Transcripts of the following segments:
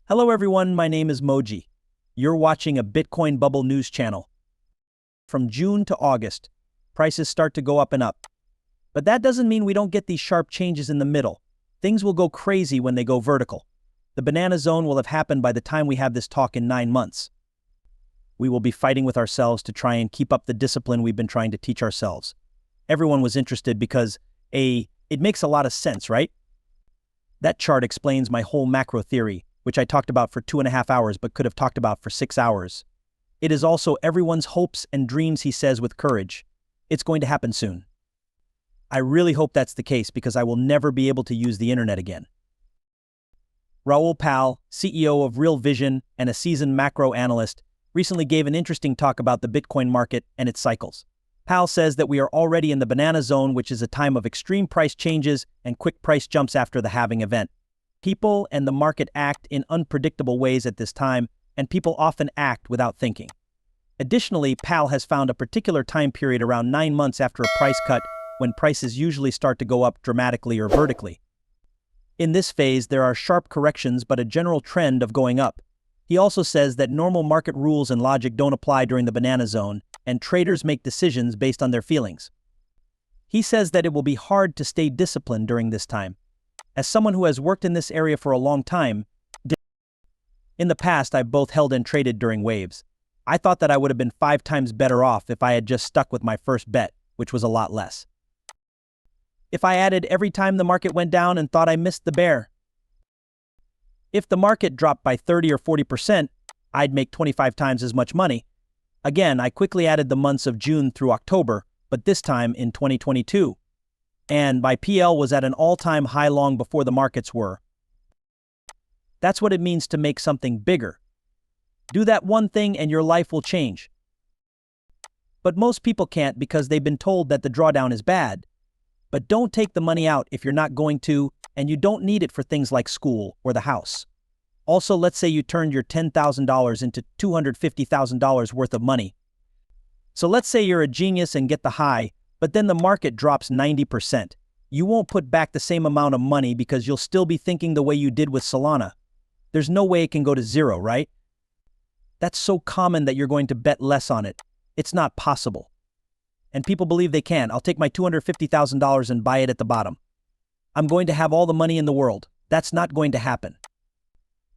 Hello everyone, my name is Moji. You're watching a Bitcoin bubble news channel. From June to August, prices start to go up and up. But that doesn't mean we don't get these sharp changes in the middle. Things will go crazy when they go vertical. The banana zone will have happened by the time we have this talk in 9 months. We will be fighting with ourselves to try and keep up the discipline we've been trying to teach ourselves. Everyone was interested because it makes a lot of sense, right? That chart explains my whole macro theory, which I talked about for 2.5 hours but could have talked about for 6 hours. It is also everyone's hopes and dreams, he says with courage. It's going to happen soon. I really hope that's the case because I will never be able to use the internet again. Raoul Pal, CEO of Real Vision and a seasoned macro analyst, recently gave an interesting talk about the Bitcoin market and its cycles. Pal says that we are already in the banana zone, which is a time of extreme price changes and quick price jumps after the halving event. People and the market act in unpredictable ways at this time, and people often act without thinking. Additionally, Pal has found a particular time period around 9 months after a price cut when prices usually start to go up dramatically or vertically. In this phase, there are sharp corrections but a general trend of going up. He also says that normal market rules and logic don't apply during the banana zone, and traders make decisions based on their feelings. He says that it will be hard to stay disciplined during this time. As someone who has worked in this area for a long time, in the past I've both held and traded during waves. I thought that I would have been 5 times better off if I had just stuck with my first bet, which was a lot less. If I added every time the market went down and thought I missed the bear. If the market dropped by 30 or 40%, I'd make 25 times as much money. Again, I quickly added the months of June through October, but this time in 2022. And my PL was at an all-time high long before the markets were. That's what it means to make something bigger. Do that one thing and your life will change. But most people can't because they've been told that the drawdown is bad. But don't take the money out if you're not going to, and you don't need it for things like school or the house. Also, let's say you turned your $10,000 into $250,000 worth of money. So let's say you're a genius and get the high, but then the market drops 90%. You won't put back the same amount of money because you'll still be thinking the way you did with Solana. There's no way it can go to zero, right? That's so common that you're going to bet less on it. It's not possible. And people believe they can. I'll take my $250,000 and buy it at the bottom. I'm going to have all the money in the world. That's not going to happen.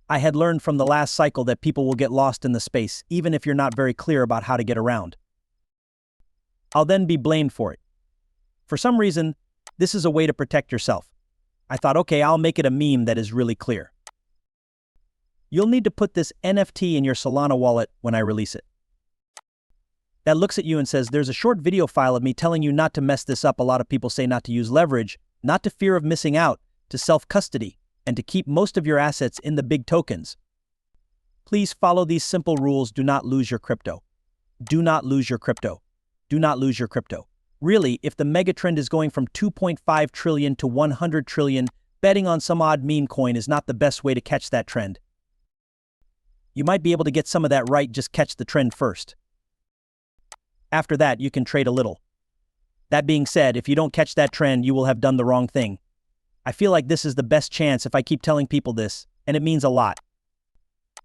I had learned from the last cycle that people will get lost in the space, even if you're not very clear about how to get around. I'll then be blamed for it. For some reason, this is a way to protect yourself. I thought, okay, I'll make it a meme that is really clear. You'll need to put this NFT in your Solana wallet when I release it. That looks at you and says, there's a short video file of me telling you not to mess this up. A lot of people say not to use leverage, not to fear of missing out, to self-custody, and to keep most of your assets in the big tokens. Please follow these simple rules. Do not lose your crypto. Do not lose your crypto. Do not lose your crypto. Really, if the megatrend is going from 2.5 trillion to 100 trillion, betting on some odd meme coin is not the best way to catch that trend. You might be able to get some of that right, just catch the trend first. After that, you can trade a little. That being said, if you don't catch that trend, you will have done the wrong thing. I feel like this is the best chance if I keep telling people this, and it means a lot.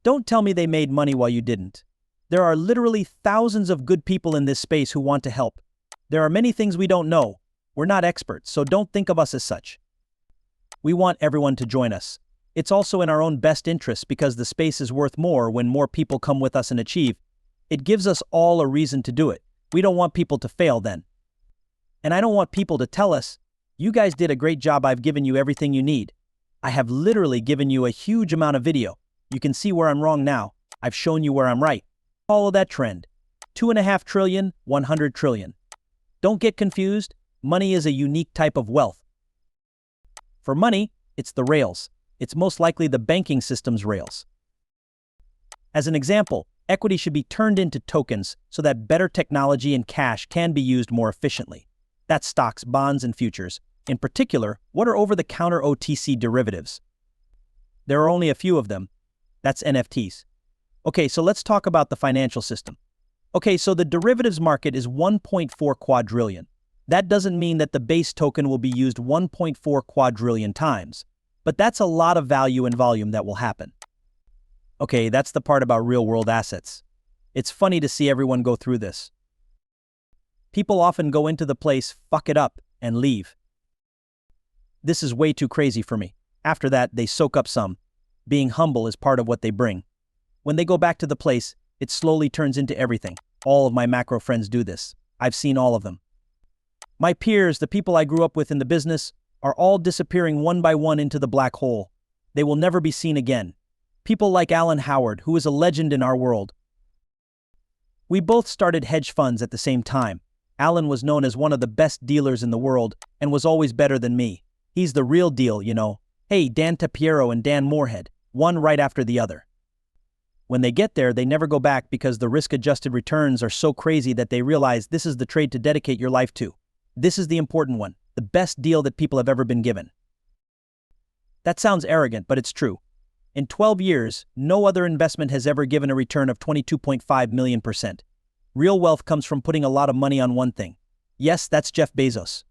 Don't tell me they made money while you didn't. There are literally thousands of good people in this space who want to help. There are many things we don't know. We're not experts, so don't think of us as such. We want everyone to join us. It's also in our own best interest because the space is worth more when more people come with us and achieve. It gives us all a reason to do it. We don't want people to fail then. And I don't want people to tell us, you guys did a great job, I've given you everything you need. I have literally given you a huge amount of video. You can see where I'm wrong now. I've shown you where I'm right. Follow that trend. 2.5 trillion, 100 trillion. Don't get confused. Money is a unique type of wealth. For money, it's the rails. It's most likely the banking system's rails. As an example, equity should be turned into tokens so that better technology and cash can be used more efficiently. That's stocks, bonds, and futures. In particular, what are over-the-counter OTC derivatives? There are only a few of them. That's NFTs. Okay, so let's talk about the financial system. Okay, so the derivatives market is 1.4 quadrillion. That doesn't mean that the base token will be used 1.4 quadrillion times, but that's a lot of value and volume that will happen. Okay, that's the part about real-world assets. It's funny to see everyone go through this. People often go into the place, fuck it up, and leave. This is way too crazy for me. After that, they soak up some. Being humble is part of what they bring. When they go back to the place, it slowly turns into everything. All of my macro friends do this. I've seen all of them. My peers, the people I grew up with in the business, are all disappearing one by one into the black hole. They will never be seen again. People like Alan Howard, who is a legend in our world. We both started hedge funds at the same time. Alan was known as one of the best dealers in the world and was always better than me. He's the real deal, you know. Hey, Dan Tapiero and Dan Moorhead, one right after the other. When they get there, they never go back because the risk-adjusted returns are so crazy that they realize this is the trade to dedicate your life to. This is the important one, the best deal that people have ever been given. That sounds arrogant, but it's true. In 12 years, no other investment has ever given a return of 22.5 million%. Real wealth comes from putting a lot of money on one thing. Yes, that's Jeff Bezos.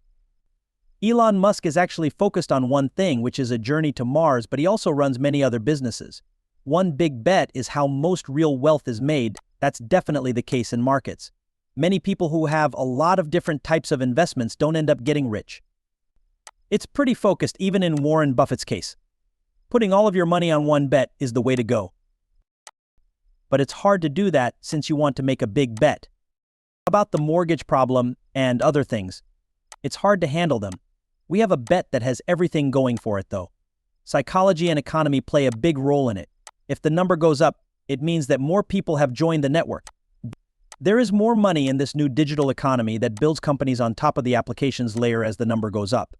Elon Musk is actually focused on one thing, which is a journey to Mars, but he also runs many other businesses. One big bet is how most real wealth is made. That's definitely the case in markets. Many people who have a lot of different types of investments don't end up getting rich. It's pretty focused even in Warren Buffett's case. Putting all of your money on one bet is the way to go. But it's hard to do that since you want to make a big bet. About the mortgage problem and other things. It's hard to handle them. We have a bet that has everything going for it though. Psychology and economy play a big role in it. If the number goes up, it means that more people have joined the network. There is more money in this new digital economy that builds companies on top of the applications layer as the number goes up.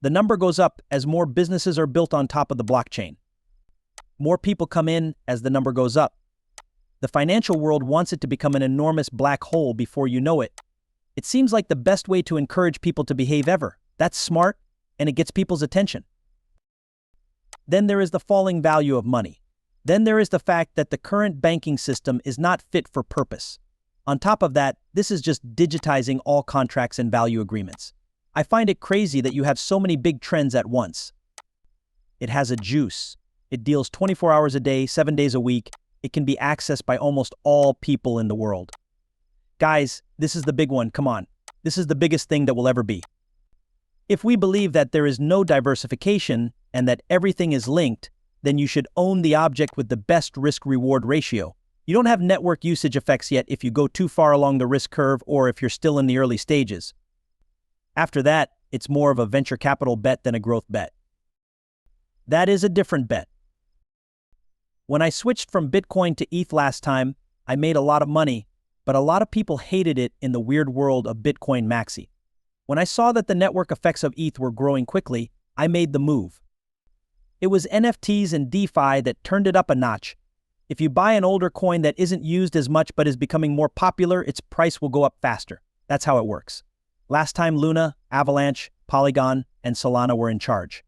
The number goes up as more businesses are built on top of the blockchain. More people come in as the number goes up. The financial world wants it to become an enormous black hole before you know it. It seems like the best way to encourage people to behave ever. That's smart, and it gets people's attention. Then there is the falling value of money. Then there is the fact that the current banking system is not fit for purpose. On top of that, this is just digitizing all contracts and value agreements. I find it crazy that you have so many big trends at once. It has a juice. It deals 24 hours a day, 7 days a week. It can be accessed by almost all people in the world. Guys, this is the big one, come on. This is the biggest thing that will ever be. If we believe that there is no diversification and that everything is linked, then you should own the object with the best risk-reward ratio. You don't have network usage effects yet if you go too far along the risk curve or if you're still in the early stages. After that, it's more of a venture capital bet than a growth bet. That is a different bet. When I switched from Bitcoin to ETH last time, I made a lot of money, but a lot of people hated it in the weird world of Bitcoin Maxi. When I saw that the network effects of ETH were growing quickly, I made the move. It was NFTs and DeFi that turned it up a notch. If you buy an older coin that isn't used as much but is becoming more popular, its price will go up faster. That's how it works. Last time Luna, Avalanche, Polygon, and Solana were in charge.